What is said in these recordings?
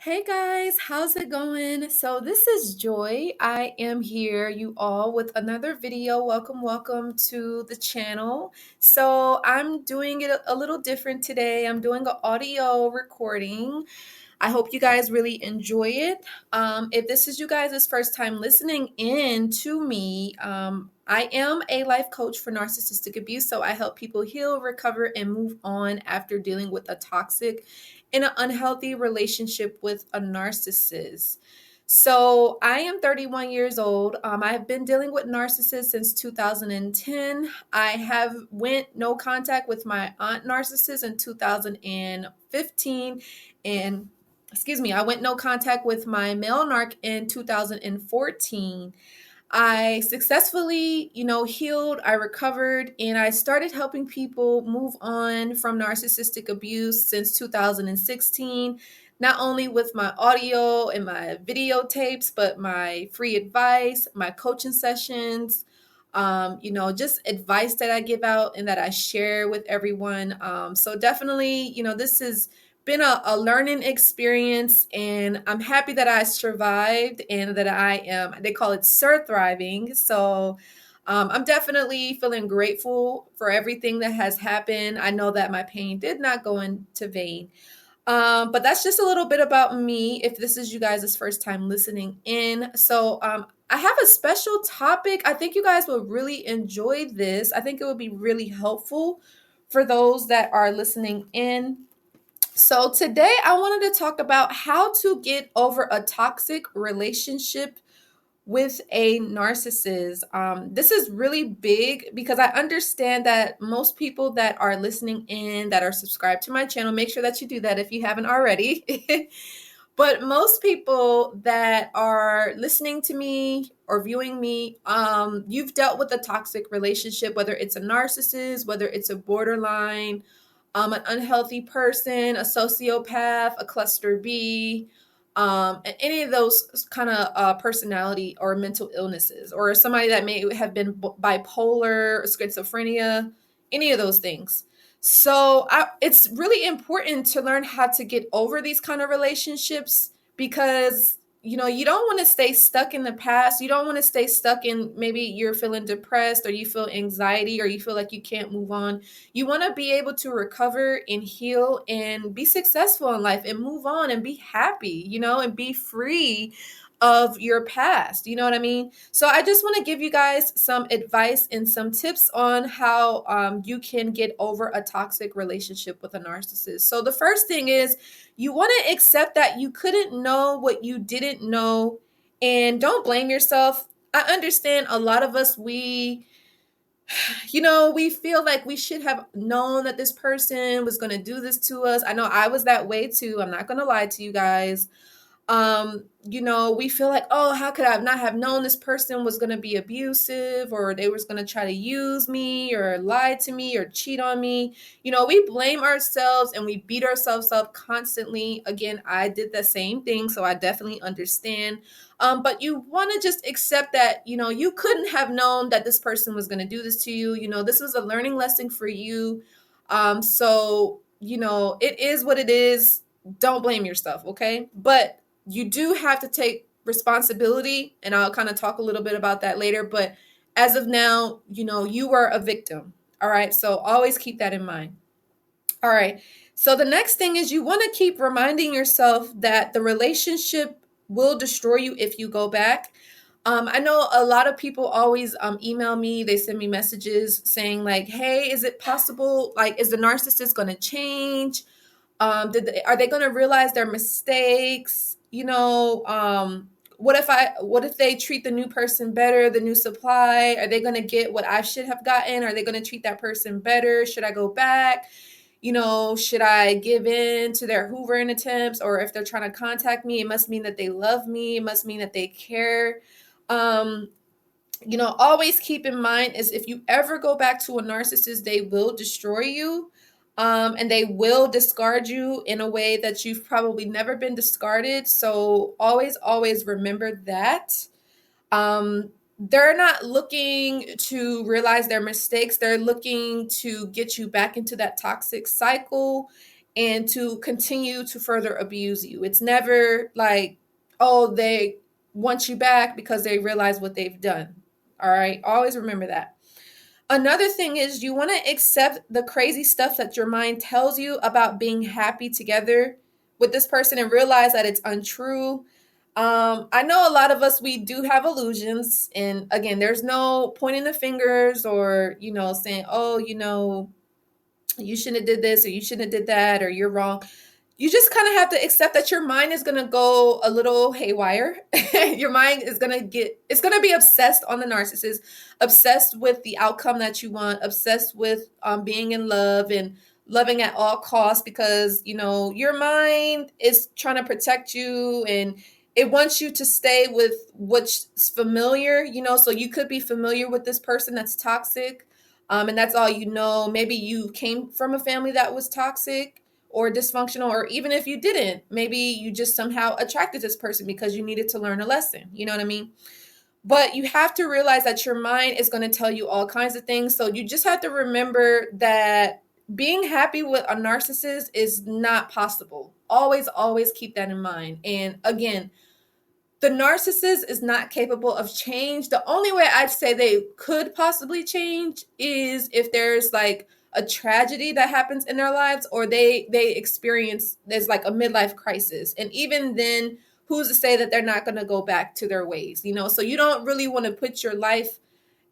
Hey guys, how's it going? So this is Joy. I am here, you all, with another video. Welcome to the channel. So I'm doing it a little different today. I'm doing an audio recording. I hope you guys really enjoy it. If this is you guys' first time listening in to me, I am a life coach for narcissistic abuse. So I help people heal, recover, and move on after dealing with a toxic and an unhealthy relationship with a narcissist. So I am 31 years old. I have been dealing with narcissists since 2010. I have went no contact with my aunt narcissist in 2015, and I went no contact with my male narc in 2014. I successfully, healed, I recovered, and I started helping people move on from narcissistic abuse since 2016, not only with my audio and my videotapes, but my free advice, my coaching sessions, just advice that I give out and that I share with everyone. So definitely, this is been a learning experience, and I'm happy that I survived and that I am, they call it thriving. So I'm definitely feeling grateful for everything that has happened. I know that my pain did not go into vain. But that's just a little bit about me if this is you guys' first time listening in. So I have a special topic. I think you guys will really enjoy this. I think it would be really helpful for those that are listening in. So, today I wanted to talk about how to get over a toxic relationship with a narcissist. This is really big because I understand that most people that are listening in, that are subscribed to my channel, make sure that you do that if you haven't already. But most people that are listening to me or viewing me, you've dealt with a toxic relationship, whether it's a narcissist, whether it's a borderline, an unhealthy person, a sociopath, a cluster B, and any of those kind of personality or mental illnesses, or somebody that may have been bipolar or schizophrenia, any of those things. So it's really important to learn how to get over these kind of relationships because you don't want to stay stuck in the past. You don't want to stay stuck in, maybe you're feeling depressed or you feel anxiety or you feel like you can't move on. You want to be able to recover and heal and be successful in life and move on and be happy, and be free of your past. You know what I mean? So I just want to give you guys some advice and some tips on how you can get over a toxic relationship with a narcissist. So the first thing is, you want to accept that you couldn't know what you didn't know, and don't blame yourself. I understand a lot of us, we feel like we should have known that this person was going to do this to us. I know I was that way too. I'm not going to lie to you guys. We feel like, oh, how could I not have known this person was going to be abusive, or they was going to try to use me or lie to me or cheat on me. We blame ourselves and we beat ourselves up constantly. Again, I did the same thing, so I definitely understand. But you want to just accept that, you couldn't have known that this person was going to do this to you. This was a learning lesson for you. So, it is what it is. Don't blame yourself, okay? But you do have to take responsibility, and I'll kind of talk a little bit about that later. But as of now, you were a victim. All right. So always keep that in mind. All right. So the next thing is, you want to keep reminding yourself that the relationship will destroy you if you go back. I know a lot of people always email me. They send me messages saying like, hey, is it possible? Like, is the narcissist going to change? Are they going to realize their mistakes? What if they treat the new person better, the new supply? Are they going to get what I should have gotten? Are they going to treat that person better? Should I go back? Should I give in to their hoovering attempts? Or if they're trying to contact me, it must mean that they love me. It must mean that they care. Always keep in mind is, if you ever go back to a narcissist, they will destroy you. And they will discard you in a way that you've probably never been discarded. So always remember that. They're not looking to realize their mistakes. They're looking to get you back into that toxic cycle. and to continue to further abuse you. It's never like, oh, they want you back because they realize what they've done. All right. Always remember that. Another thing is you want to accept the crazy stuff that your mind tells you about being happy together with this person and realize that it's untrue. I know a lot of us, we do have illusions. And again, there's no pointing the fingers or, saying, oh, you shouldn't have did this or you shouldn't have did that or you're wrong. You just kind of have to accept that your mind is going to go a little haywire. Your mind is going to it's going to be obsessed on the narcissist, obsessed with the outcome that you want, obsessed with being in love and loving at all costs because, your mind is trying to protect you and it wants you to stay with what's familiar, so you could be familiar with this person that's toxic. And that's all you know. Maybe you came from a family that was toxic or dysfunctional, or even if you didn't, maybe you just somehow attracted this person because you needed to learn a lesson. You know what I mean? But you have to realize that your mind is going to tell you all kinds of things. So you just have to remember that being happy with a narcissist is not possible. Always, always keep that in mind. And again, the narcissist is not capable of change. The only way I'd say they could possibly change is if there's like a tragedy that happens in their lives or they experience there's like a midlife crisis. And even then, who's to say that they're not going to go back to their ways, So you don't really want to put your life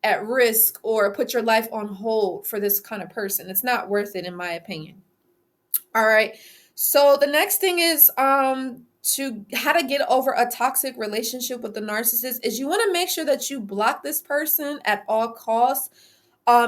at risk or put your life on hold for this kind of person. It's not worth it, in my opinion. All right. So the next thing is to how to get over a toxic relationship with the narcissist is you want to make sure that you block this person at all costs.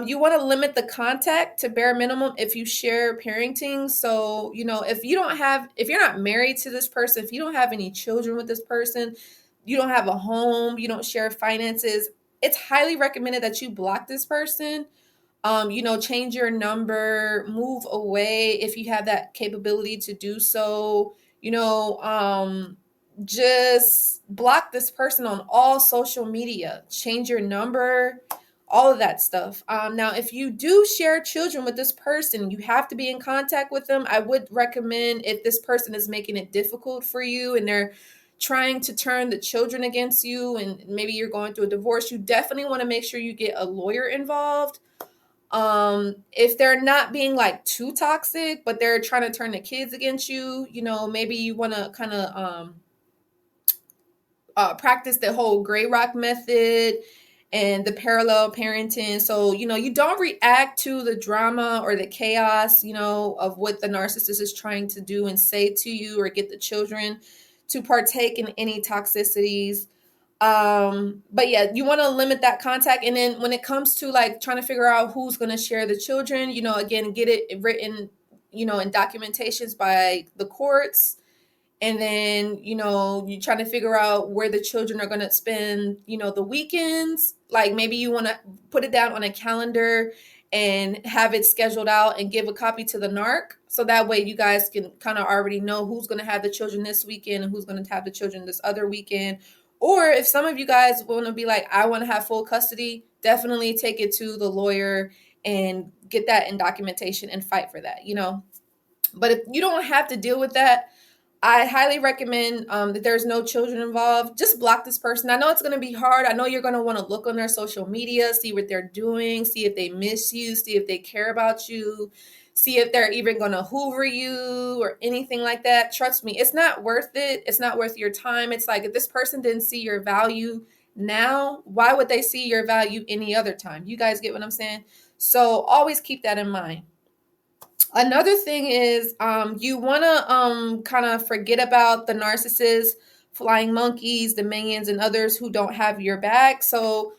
You want to limit the contact to bare minimum if you share parenting. So, if you're not married to this person, if you don't have any children with this person, you don't have a home, you don't share finances, it's highly recommended that you block this person. Change your number, move away if you have that capability to do so. Just block this person on all social media, change your number, all of that stuff. Now, if you do share children with this person, you have to be in contact with them. I would recommend if this person is making it difficult for you and they're trying to turn the children against you and maybe you're going through a divorce, you definitely want to make sure you get a lawyer involved. If they're not being like too toxic, but they're trying to turn the kids against you, maybe you want to kind of practice the whole gray rock method and the parallel parenting. So, you don't react to the drama or the chaos, of what the narcissist is trying to do and say to you or get the children to partake in any toxicities. But yeah, you want to limit that contact. And then when it comes to like trying to figure out who's going to share the children, again, get it written, in documentations by the courts. And then, you're trying to figure out where the children are going to spend, the weekends. Like maybe you want to put it down on a calendar and have it scheduled out and give a copy to the narc. So that way you guys can kind of already know who's going to have the children this weekend and who's going to have the children this other weekend. Or if some of you guys want to be like, I want to have full custody, definitely take it to the lawyer and get that in documentation and fight for that, But if you don't have to deal with that, I highly recommend that there's no children involved. Just block this person. I know it's going to be hard. I know you're going to want to look on their social media, see what they're doing, see if they miss you, see if they care about you, see if they're even going to hoover you or anything like that. Trust me, it's not worth it. It's not worth your time. It's like if this person didn't see your value now, why would they see your value any other time? You guys get what I'm saying? So always keep that in mind. Another thing is you want to kind of forget about the narcissist, flying monkeys, the minions, and others who don't have your back. So,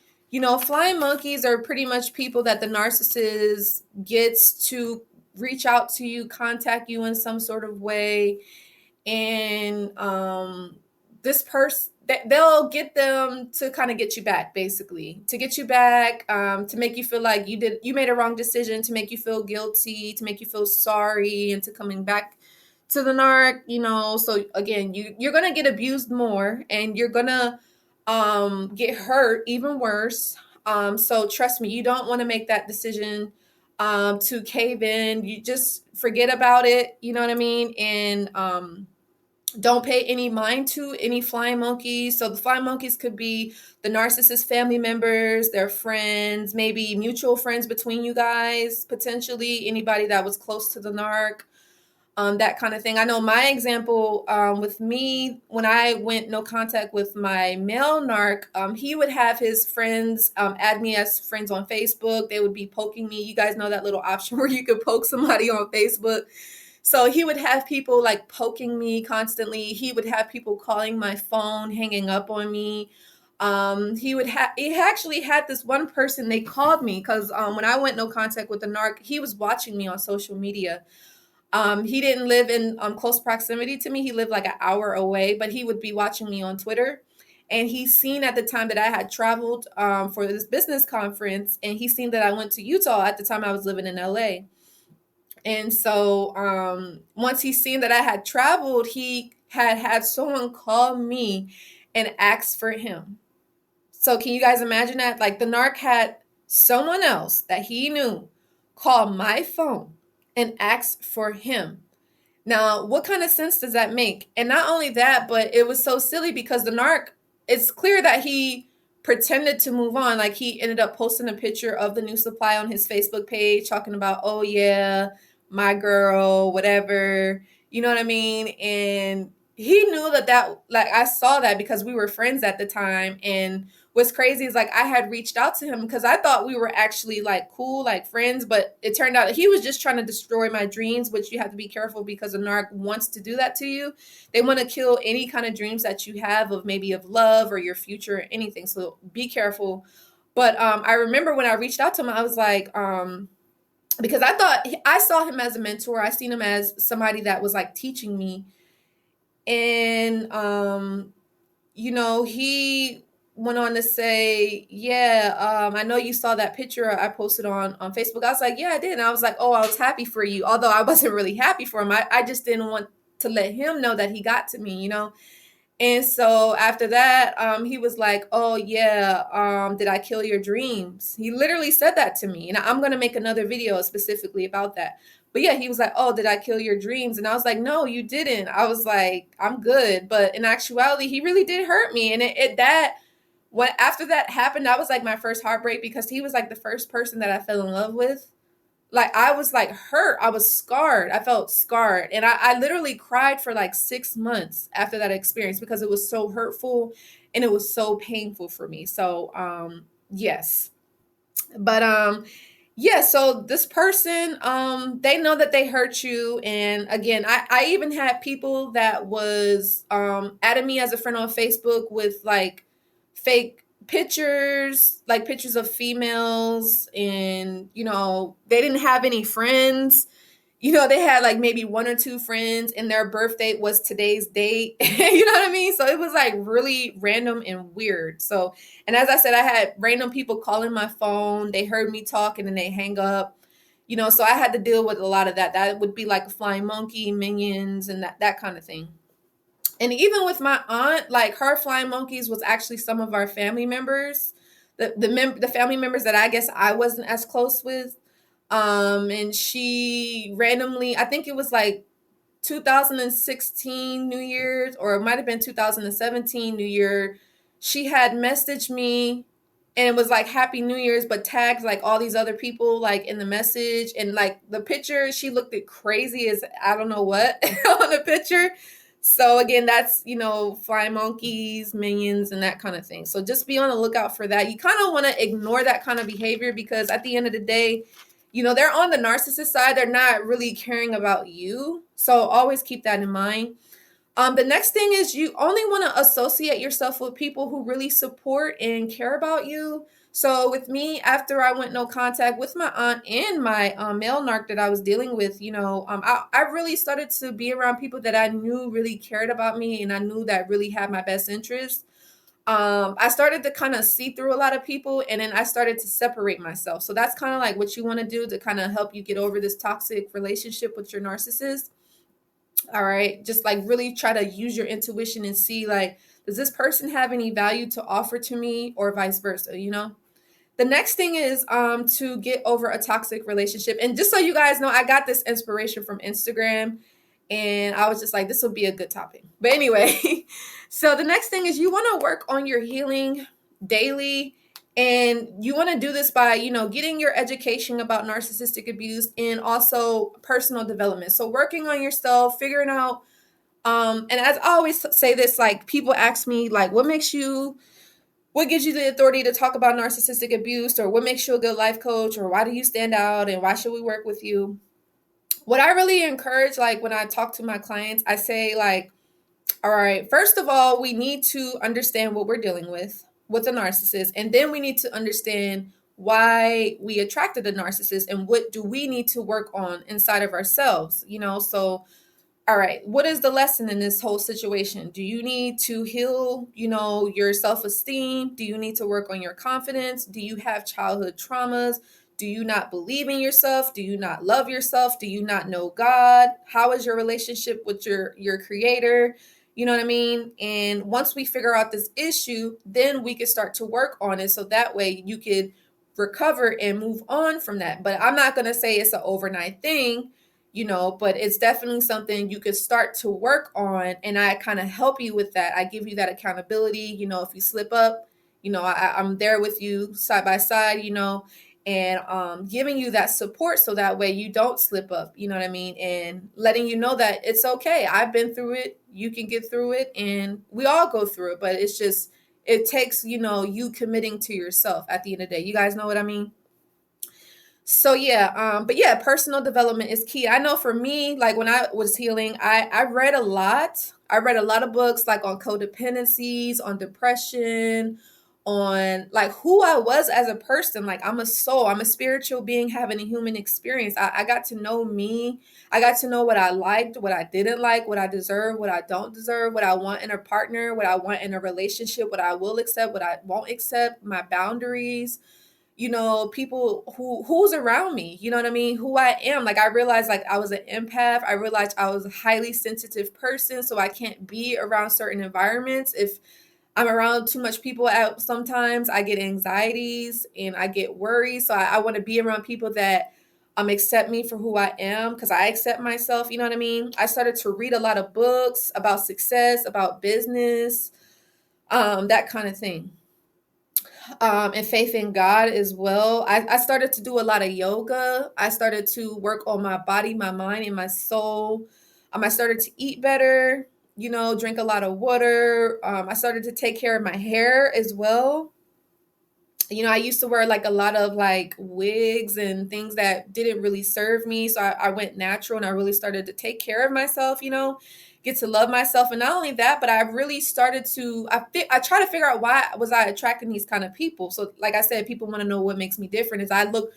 flying monkeys are pretty much people that the narcissist gets to reach out to you, contact you in some sort of way. And this person, they'll get them to kind of get you back, basically to get you back, to make you feel like you made a wrong decision, to make you feel guilty, to make you feel sorry, and to coming back to the narc, so again, you're gonna get abused more and you're gonna get hurt even worse. So trust me, you don't want to make that decision. to cave in. You just forget about it, you know what I mean? And don't pay any mind to any flying monkeys. So the flying monkeys could be the narcissist family members, their friends, maybe mutual friends between you guys, potentially anybody that was close to the narc, that kind of thing. I know my example, with me, when I went no contact with my male narc, he would have his friends add me as friends on Facebook. They would be poking me. You guys know that little option where you could poke somebody on Facebook. So he would have people like poking me constantly. He would have people calling my phone, hanging up on me. He actually had this one person, they called me because when I went no contact with the narc, he was watching me on social media. He didn't live in close proximity to me. He lived like an hour away, but he would be watching me on Twitter. And he seen at the time that I had traveled for this business conference, and he seen that I went to Utah at the time I was living in LA. And so once he seen that I had traveled, he had someone call me and ask for him. So can you guys imagine that? Like the narc had someone else that he knew call my phone and ask for him. Now, what kind of sense does that make? And not only that, but it was so silly because the narc, it's clear that he pretended to move on. Like he ended up posting a picture of the new supply on his Facebook page, talking about, oh yeah, my girl, whatever. You know what I mean? And he knew that like I saw that because we were friends at the time. And what's crazy is like I had reached out to him because I thought we were actually like cool, like friends, but it turned out that he was just trying to destroy my dreams, which you have to be careful because a narc wants to do that to you. They want to kill any kind of dreams that you have of maybe of love or your future or anything. So be careful. But I remember when I reached out to him, I was like, because I thought I saw him as a mentor. I seen him as somebody that was like teaching me. And he went on to say, yeah, I know you saw that picture I posted on Facebook. I was like, yeah, I did. And I was like, oh, I was happy for you. Although I wasn't really happy for him. I just didn't want to let him know that he got to me. And so after that, he was like, oh yeah, did I kill your dreams? He literally said that to me. And I'm going to make another video specifically about that. But yeah, he was like, oh, did I kill your dreams? And I was like, no, you didn't. I was like, I'm good. But in actuality, he really did hurt me. And after that happened, that was like my first heartbreak because he was like the first person that I fell in love with. Like I was like hurt. I was scarred. I felt scarred. And I literally cried for like 6 months after that experience because it was so hurtful and it was so painful for me. So yes. But yeah, so this person, they know that they hurt you. And again, I even had people that was adding me as a friend on Facebook with like fake pictures, like pictures of females, and they didn't have any friends. They had like maybe one or two friends and their birth date was today's date. You know what I mean? So it was like really random and weird. So, and as I said, I had random people calling my phone. They heard me talk and then they hang up. So I had to deal with a lot of that. That would be like a flying monkey, minions, and that kind of thing. And even with my aunt, like her flying monkeys was actually some of our family members, the family members that I guess I wasn't as close with. And she randomly, I think it was like 2016 New Year's, or it might have been 2017 New Year. She had messaged me and it was like Happy New Year's, but tagged like all these other people like in the message. And like the picture, she looked at crazy as I don't know what on the picture. So again, that's, flying monkeys, minions, and that kind of thing. So just be on the lookout for that. You kind of want to ignore that kind of behavior because at the end of the day, they're on the narcissist side. They're not really caring about you. So always keep that in mind. The next thing is you only want to associate yourself with people who really support and care about you. So with me, after I went no contact with my aunt and my male narc that I was dealing with, I really started to be around people that I knew really cared about me and I knew that really had my best interest. I started to kind of see through a lot of people and then I started to separate myself. So that's kind of like what you want to do to kind of help you get over this toxic relationship with your narcissist. All right. Just like really try to use your intuition and see like, does this person have any value to offer to me or vice versa? The next thing is to get over a toxic relationship. And just so you guys know, I got this inspiration from Instagram, and I was just like, this will be a good topic. But anyway, so the next thing is you want to work on your healing daily. And you want to do this by, getting your education about narcissistic abuse and also personal development. So working on yourself, figuring out, and as I always say this, like people ask me, like, what gives you the authority to talk about narcissistic abuse, or what makes you a good life coach, or why do you stand out, and why should we work with you? What I really encourage, like when I talk to my clients, I say like, all right, first of all, we need to understand what we're dealing with a narcissist, and then we need to understand why we attracted a narcissist and what do we need to work on inside of ourselves, so all right, what is the lesson in this whole situation? Do you need to heal, your self-esteem? Do you need to work on your confidence? Do you have childhood traumas? Do you not believe in yourself? Do you not love yourself? Do you not know God? How is your relationship with your creator? You know what I mean? And once we figure out this issue, then we can start to work on it, so that way you could recover and move on from that. But I'm not going to say it's an overnight thing, but it's definitely something you could start to work on. And I kind of help you with that. I give you that accountability. If you slip up, I'm there with you side by side, and giving you that support so that way you don't slip up, you know what I mean? And letting you know that it's okay. I've been through it. You can get through it, and we all go through it. But it's just, it takes, you committing to yourself at the end of the day. You guys know what I mean? So yeah, but yeah, personal development is key. I know for me, like when I was healing, I read a lot. I read a lot of books like on codependencies, on depression, on like who I was as a person. Like I'm a soul, I'm a spiritual being having a human experience. I got to know me. I got to know what I liked, what I didn't like, what I deserve, what I don't deserve, what I want in a partner, what I want in a relationship, what I will accept, what I won't accept, my boundaries, people who's around me, you know what I mean, who I am. Like I realized like I was an empath. I realized I was a highly sensitive person, so I can't be around certain environments. If I'm around too much people, sometimes I get anxieties and I get worried. So I want to be around people that accept me for who I am, because I accept myself, you know what I mean. I started to read a lot of books about success, about business, that kind of thing, and faith in God as well. I started to do a lot of yoga. I started to work on my body, my mind, and my soul. I started to eat better, drink a lot of water. I started to take care of my hair as well. I used to wear like a lot of like wigs and things that didn't really serve me. So I went natural, and I really started to take care of myself, get to love myself. And not only that, but I really started to, I try to figure out why was I attracting these kind of people. So like I said, people want to know what makes me different. Is I look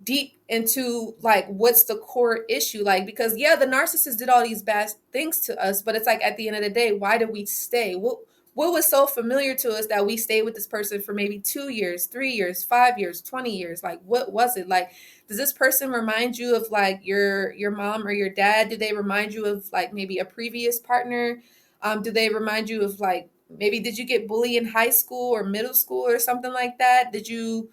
deep into like what's the core issue, like, because yeah, the narcissist did all these bad things to us, but it's like at the end of the day, why did we stay? What was so familiar to us that we stayed with this person for maybe 2 years, 3 years, 5 years, 20 years? Like what was it? Like, does this person remind you of like your mom or your dad? Do they remind you of like maybe a previous partner? Do they remind you of like, maybe did you get bullied in high school or middle school or something like that? Did you,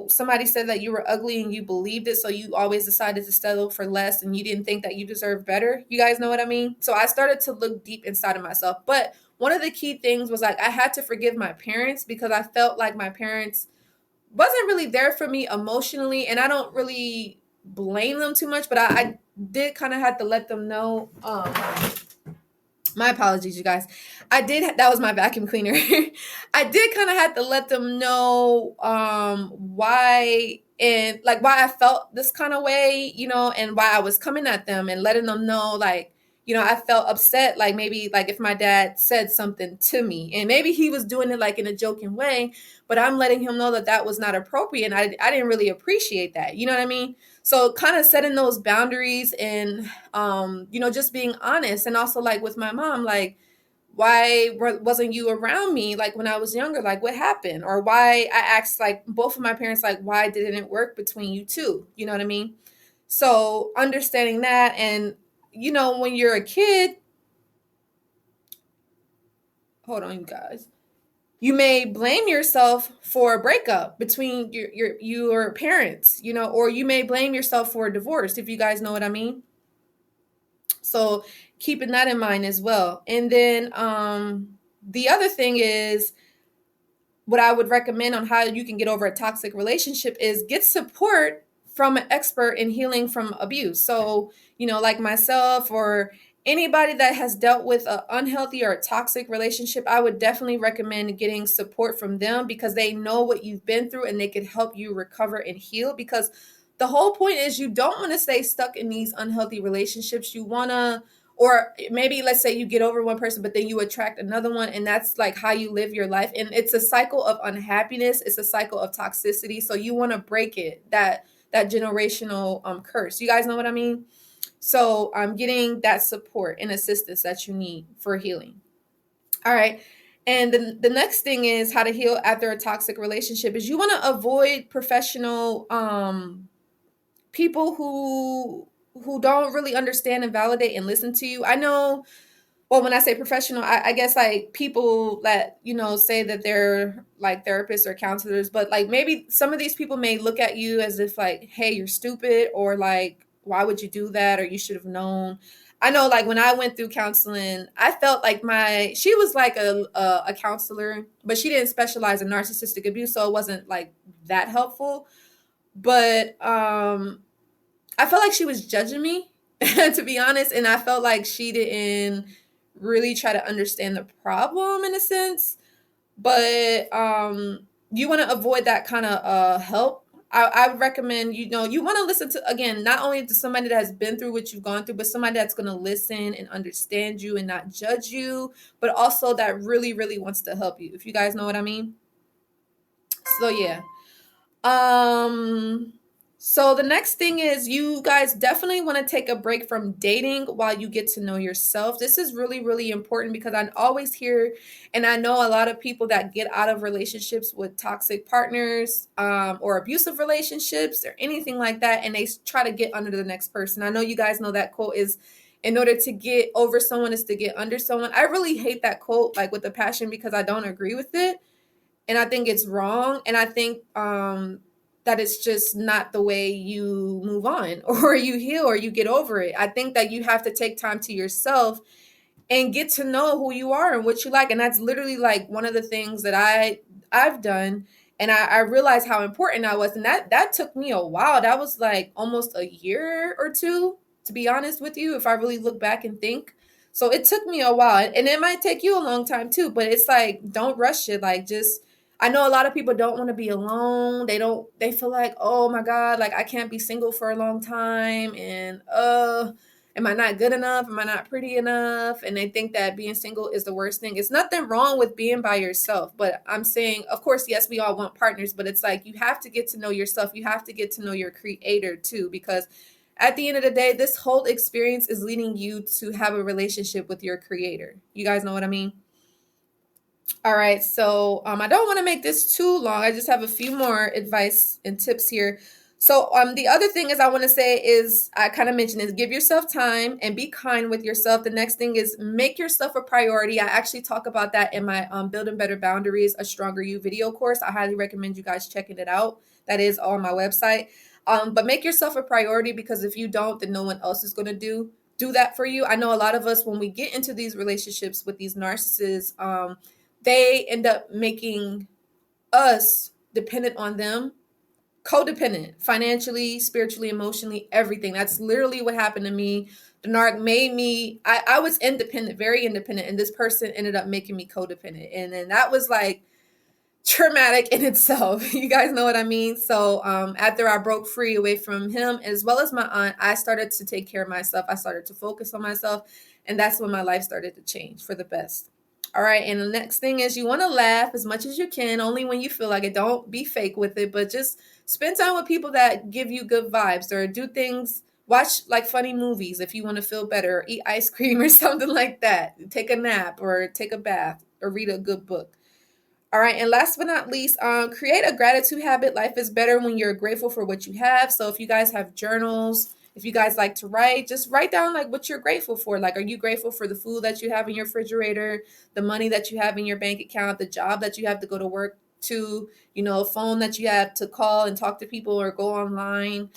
somebody said that you were ugly and you believed it, so you always decided to settle for less and you didn't think that you deserved better? You guys know what I mean? So I started to look deep inside of myself. But one of the key things was like I had to forgive my parents, because I felt like my parents wasn't really there for me emotionally, and I don't really blame them too much, but I did kind of have to let them know. My apologies, you guys. That was my vacuum cleaner. I did kind of have to let them know why, and like why I felt this kind of way, and why I was coming at them, and letting them know like, I felt upset, like maybe like if my dad said something to me, and maybe he was doing it like in a joking way, but I'm letting him know that that was not appropriate, and I didn't really appreciate that. You know what I mean? So kind of setting those boundaries, and just being honest. And also like with my mom, like, why wasn't you around me like when I was younger? Like what happened? Or why, I asked like both of my parents, like, why didn't it work between you two? You know what I mean? So understanding that. And when you're a kid, hold on, you guys. You may blame yourself for a breakup between your parents, or you may blame yourself for a divorce, if you guys know what I mean. So keeping that in mind as well. And then the other thing is, what I would recommend on how you can get over a toxic relationship is get support from an expert in healing from abuse. So, like myself or anybody that has dealt with an unhealthy or a toxic relationship, I would definitely recommend getting support from them, because they know what you've been through and they can help you recover and heal. Because the whole point is, you don't want to stay stuck in these unhealthy relationships. You want to, or maybe let's say you get over one person but then you attract another one, and that's like how you live your life, and it's a cycle of unhappiness, it's a cycle of toxicity. So you want to break it, that generational curse. You guys know what I mean? So I'm getting that support and assistance that you need for healing. All right. And the next thing is how to heal after a toxic relationship is, you want to avoid professional people who don't really understand and validate and listen to you. I know, well, when I say professional, I guess like people that, say that they're like therapists or counselors, but like maybe some of these people may look at you as if like, hey, you're stupid, or like, why would you do that? Or you should have known. I know, like when I went through counseling, I felt like she was like a counselor, but she didn't specialize in narcissistic abuse. So it wasn't like that helpful. But I felt like she was judging me, to be honest. And I felt like she didn't really try to understand the problem in a sense. But you want to avoid that kind of help. I would recommend, you want to listen to, again, not only to somebody that has been through what you've gone through, but somebody that's going to listen and understand you and not judge you, but also that really, really wants to help you, if you guys know what I mean. So, yeah. Um, so the next thing is, you guys definitely want to take a break from dating while you get to know yourself. This is really, really important, because I always hear, and I know a lot of people that get out of relationships with toxic partners, or abusive relationships or anything like that, and they try to get under the next person. I know you guys know that quote is, in order to get over someone is to get under someone. I really hate that quote, like with a passion, because I don't agree with it. And I think it's wrong. And I think that it's just not the way you move on or you heal or you get over it. I think that you have to take time to yourself and get to know who you are and what you like. And that's literally like one of the things that I've done. And I realized how important I was. And that took me a while. That was like almost a year or two, to be honest with you, if I really look back and think. So it took me a while. And it might take you a long time too. But it's like, don't rush it. Like, just, I know a lot of people don't want to be alone. They feel like, oh my God, like I can't be single for a long time. And am I not good enough? Am I not pretty enough? And they think that being single is the worst thing. It's nothing wrong with being by yourself. But I'm saying, of course, yes, we all want partners, but it's like, you have to get to know yourself. You have to get to know your creator too, because at the end of the day, this whole experience is leading you to have a relationship with your creator. You guys know what I mean? All right, so I don't want to make this too long. I just have a few more advice and tips here. So the other thing is I want to say is, I kind of mentioned, is give yourself time and be kind with yourself. The next thing is make yourself a priority. I actually talk about that in my Building Better Boundaries, A Stronger You video course. I highly recommend you guys checking it out. That is on my website. But make yourself a priority, because if you don't, then no one else is going to do that for you. I know a lot of us, when we get into these relationships with these narcissists, they end up making us dependent on them, codependent, financially, spiritually, emotionally, everything. That's literally what happened to me. The narc made me, I was independent, very independent, and this person ended up making me codependent. And then that was like traumatic in itself. You guys know what I mean? So after I broke free away from him, as well as my aunt, I started to take care of myself. I started to focus on myself. And that's when my life started to change for the best. All right. And the next thing is, you want to laugh as much as you can, only when you feel like it. Don't be fake with it, but just spend time with people that give you good vibes, or do things, watch like funny movies if you want to feel better, or eat ice cream or something like that. Take a nap or take a bath or read a good book. All right. And last but not least, create a gratitude habit. Life is better when you're grateful for what you have. So if you guys have journals, If you guys like to write, just write down like what you're grateful for. Like, are you grateful for the food that you have in your refrigerator, the money that you have in your bank account, the job that you have to go to work to, a phone that you have to call and talk to people or go online,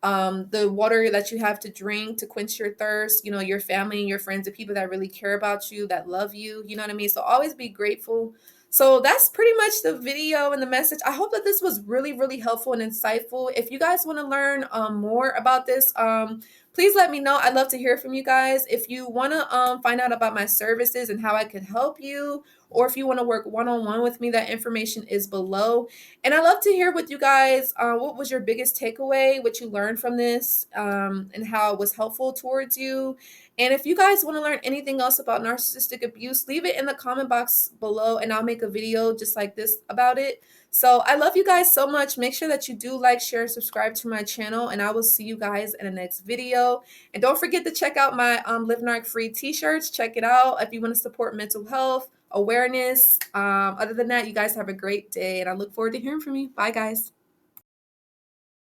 the water that you have to drink to quench your thirst, your family and your friends, the people that really care about you, that love you, you know what I mean? So always be grateful. So that's pretty much the video and the message. I hope that this was really, really helpful and insightful. If you guys want to learn more about this, please let me know. I'd love to hear from you guys. If you want to find out about my services and how I could help you, or if you want to work one-on-one with me, that information is below. And I love to hear with you guys, what was your biggest takeaway, what you learned from this, and how it was helpful towards you. And if you guys want to learn anything else about narcissistic abuse, leave it in the comment box below and I'll make a video just like this about it. So I love you guys so much. Make sure that you do like, share, subscribe to my channel, and I will see you guys in the next video. And don't forget to check out my Live Narc Free t-shirts. Check it out if you want to support mental health, awareness. Other than that, you guys have a great day, and I look forward to hearing from you. Bye, guys.